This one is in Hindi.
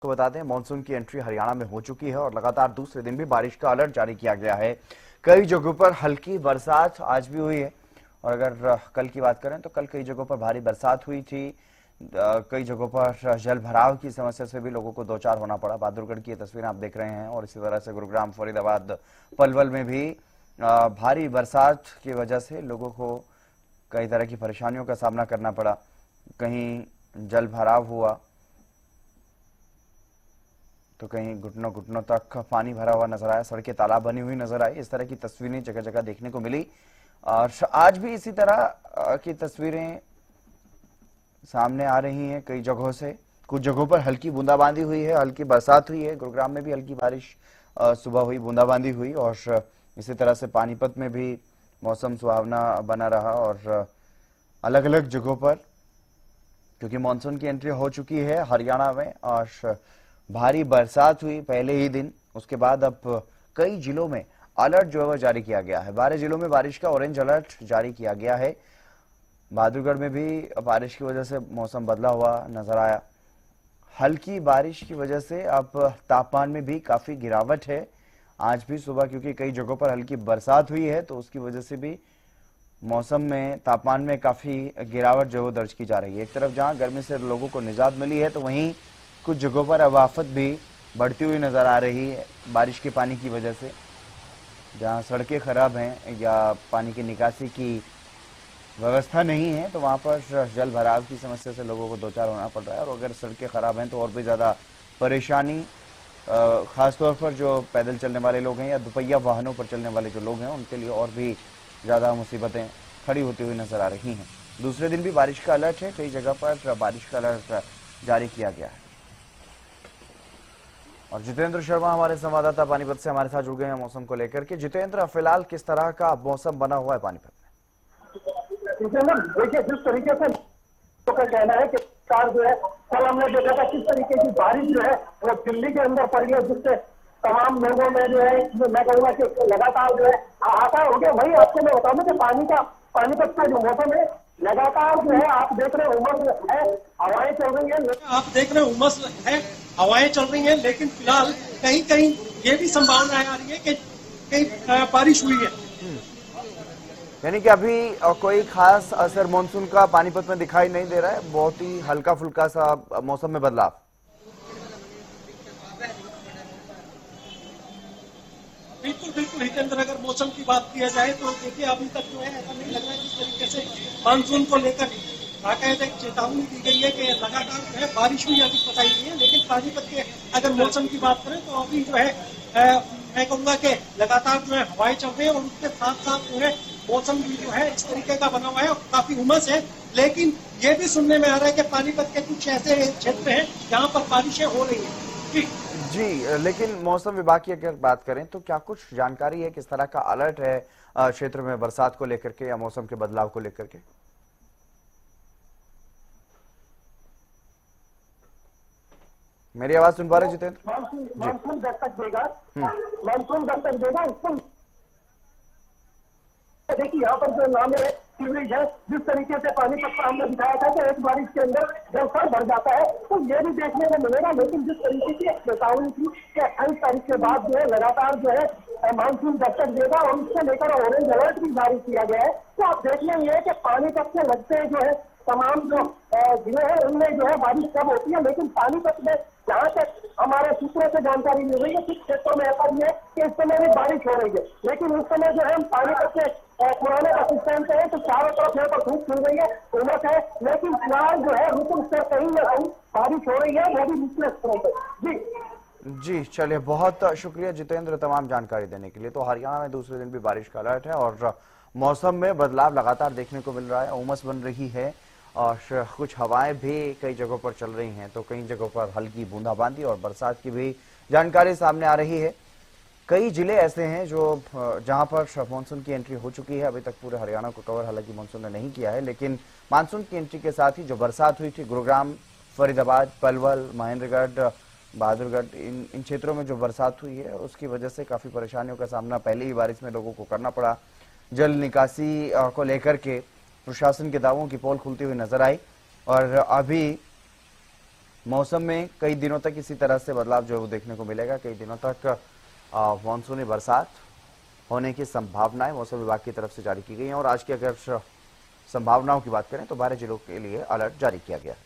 को बता दें, मानसून की एंट्री हरियाणा में हो चुकी है और लगातार दूसरे दिन भी बारिश का अलर्ट जारी किया गया है। कई जगहों पर हल्की बरसात आज भी हुई है और अगर कल की बात करें तो कल कई जगहों पर भारी बरसात हुई थी। कई जगहों पर जल भराव की समस्या से भी लोगों को दो चार होना पड़ा। बहादुरगढ़ की ये तस्वीरें आप देख रहे हैं और इसी तरह से गुरुग्राम, फरीदाबाद, पलवल में भी भारी बरसात की वजह से लोगों को कई तरह की परेशानियों का सामना करना पड़ा। कहीं जल भराव हुआ तो कहीं घुटनों घुटनों तक पानी भरा हुआ नजर आया, सड़कें तालाब बनी हुई नजर आई। इस तरह की तस्वीरें जगह जगह देखने को मिली और आज भी इसी तरह की तस्वीरें सामने आ रही हैं कई जगहों से। कुछ जगहों पर हल्की बूंदाबांदी हुई है, हल्की बरसात हुई है। गुरुग्राम में भी हल्की बारिश सुबह हुई, बूंदाबांदी हुई और इसी तरह से पानीपत में भी मौसम सुहावना बना रहा और अलग अलग जगहों पर क्योंकि मानसून की एंट्री हो चुकी है हरियाणा में और भारी बरसात हुई पहले ही दिन। उसके बाद अब कई जिलों में अलर्ट जो है वह जारी किया गया है। 12 जिलों में बारिश का ऑरेंज अलर्ट जारी किया गया है। बहादुरगढ़ में भी बारिश की वजह से मौसम बदला हुआ नजर आया। हल्की बारिश की वजह से अब तापमान में भी काफी गिरावट है। आज भी सुबह क्योंकि कई जगहों पर हल्की बरसात हुई है तो उसकी वजह से भी मौसम में, तापमान में काफी गिरावट जो दर्ज की जा रही है। एक तरफ जहां गर्मी से लोगों को निजात मिली है तो वहीं कुछ जगहों पर अब आफत भी बढ़ती हुई नजर आ रही है बारिश के पानी की वजह से। जहां सड़कें खराब हैं या पानी की निकासी की व्यवस्था नहीं है तो वहां पर जल भराव की समस्या से लोगों को दो चार होना पड़ रहा है और अगर सड़कें खराब हैं तो और भी ज्यादा परेशानी, खासतौर पर जो पैदल चलने वाले लोग हैं या दुपहिया वाहनों पर चलने वाले जो लोग हैं उनके लिए और भी ज्यादा मुसीबतें खड़ी होती हुई नजर आ रही हैं। दूसरे दिन भी बारिश का अलर्ट है, कई जगह पर बारिश का अलर्ट जारी किया गया है। और जितेंद्र शर्मा हमारे संवाददाता पानीपत से हमारे साथ जुड़ गए हैं मौसम को लेकर के। जितेंद्र, फिलहाल किस तरह का मौसम बना हुआ है पानीपत में? देखिए, जिस तरीके से तो का कहना है कि कार जो है कल हमने देखा था किस तरीके की बारिश जो है वो दिल्ली के अंदर पड़ी है, जिससे तमाम लोगों में जो है मैं कहूँगा कि लगातार जो है हाहाकार हो गया। वही आपको मैं बताऊँ कि पानीपत का जो मौसम है लगातार जो है आप देख रहे उमस है, हवाएं चल रही है, आप देख रहे उमस है, हवाएं चल रही है, लेकिन फिलहाल कहीं कहीं ये भी संभावना आ रही है कि कहीं बारिश हुई है। यानी कि अभी कोई खास असर मानसून का पानीपत में दिखाई नहीं दे रहा है, बहुत ही हल्का फुल्का सा मौसम में बदलाव। बिल्कुल बिल्कुल हितेंद्र, अगर मौसम की बात किया जाए तो देखिए अभी तक जो है ऐसा नहीं लग रहा है जिस तरीके से मानसून को लेकर बाकायदा चेतावनी दी गई है कि लगातार जो है बारिश हुई अभी बताई गई है। लेकिन पानीपत के अगर मौसम की बात करें तो अभी जो है मैं कहूँगा कि लगातार जो है हवाएं चल रही है और उसके साथ साथ जो है मौसम भी जो है इस तरीके का बना हुआ है और काफी उमस है। लेकिन ये भी सुनने में आ रहा है कि पानीपत के कुछ ऐसे क्षेत्र हैं जहाँ पर बारिशें हो रही है। जी, लेकिन मौसम विभाग की अगर बात करें तो क्या कुछ जानकारी है, किस तरह का अलर्ट है क्षेत्र में बरसात को लेकर के या मौसम के बदलाव को लेकर के? मेरी आवाज सुन पा रहे जितेंद्र? मानसून दस्तक देगा, मानसून दस्तक देगा। उसको देखिए यहाँ पर जो नाम है सीवरेज है, जिस तरीके से पानीपत का हमने दिखाया था कि एक बारिश के अंदर जब सर भर जाता है तो ये भी देखने को मिलेगा। लेकिन जिस तरीके की चेतावनी थी कि 28 तारीख के बाद जो है लगातार जो है मानसून दस्तक देगा और उसको लेकर ऑरेंज अलर्ट भी जारी किया गया है। तो आप देखने में कि पानीपत से लगते जो है तमाम जो जिले हैं उनमें जो है बारिश कम होती है, लेकिन पानीपत में जहाँ तक हमारे सूत्रों से जानकारी मिल रही है कुछ क्षेत्रों में ऐसा भी है कि इस समय भी बारिश हो रही है। लेकिन उस समय जो है हम पानीपत से पुराने बस स्टैंड पे है तो चारों तरफ यहाँ पर धूप खिल रही है, उमस है, लेकिन फिलहाल जो है रुक रुक कर कहीं ना कहीं बारिश हो रही है, वो भी निचले स्तरों पर। जी, चलिए, बहुत शुक्रिया जितेंद्र तमाम जानकारी देने के लिए। तो हरियाणा में दूसरे दिन भी बारिश का अलर्ट है और मौसम में बदलाव लगातार देखने को मिल रहा है, उमस बन रही है और कुछ हवाएं भी कई जगहों पर चल रही हैं तो कई जगहों पर हल्की बूंदाबांदी और बरसात की भी जानकारी सामने आ रही है। कई जिले ऐसे हैं जो जहां पर मानसून की एंट्री हो चुकी है। अभी तक पूरे हरियाणा को कवर हालांकि मानसून ने नहीं किया है, लेकिन मानसून की एंट्री के साथ ही जो बरसात हुई थी गुरुग्राम, फरीदाबाद, पलवल, महेंद्रगढ़, बहादुरगढ़, इन क्षेत्रों में जो बरसात हुई है उसकी वजह से काफी परेशानियों का सामना पहले ही बारिश में लोगों को करना पड़ा। जल निकासी को लेकर के प्रशासन के दावों की पोल खुलती हुई नजर आई और अभी मौसम में कई दिनों तक इसी तरह से बदलाव जो है वो देखने को मिलेगा। कई दिनों तक मानसूनी बरसात होने की संभावनाएं मौसम विभाग की तरफ से जारी की गई हैं और आज की अगर संभावनाओं की बात करें तो 12 जिलों के लिए अलर्ट जारी किया गया है।